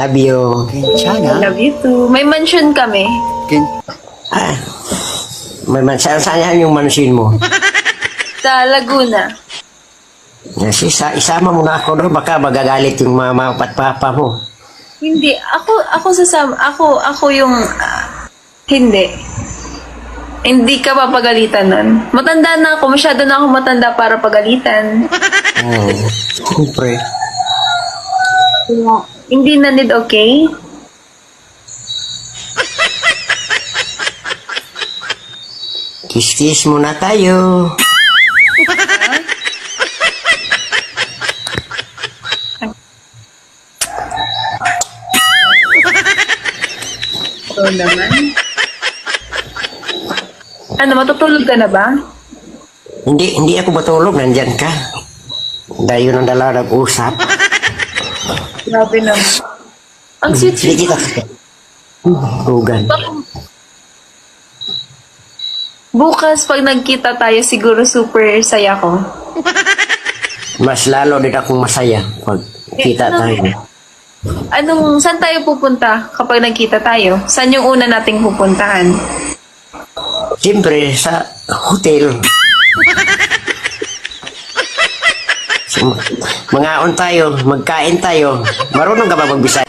Love you. Sana. Love you too. May mansion kami. Ah, may saan yung mansin mo? Sa Laguna. Kasi isama mo na ako doon, baka magagalit yung mama at papa mo. Hindi. Ako sasama. Ako yung... hindi. Hindi ka papagalitan nun. Matanda na ako. Masyado na ako matanda para pagalitan. Siyempre. Hindi na need, okay? Kiss-kiss muna tayo. Oo naman. Ano, matutulog ka na ba? Hindi ako matulog, nandyan ka. Dayo ng dalawa nag-usap. Grabe naman. Ang Hindi sweet-sweet. kita. Hugan. Bukas, pag nagkita tayo, siguro super saya ko. Mas lalo din akong masaya pag kita tayo. Saan tayo pupunta kapag nagkita tayo? Saan yung una nating pupuntahan? Siyempre, sa hotel. Mangaon tayo, magkain tayo. Marunong ka ba magbisay?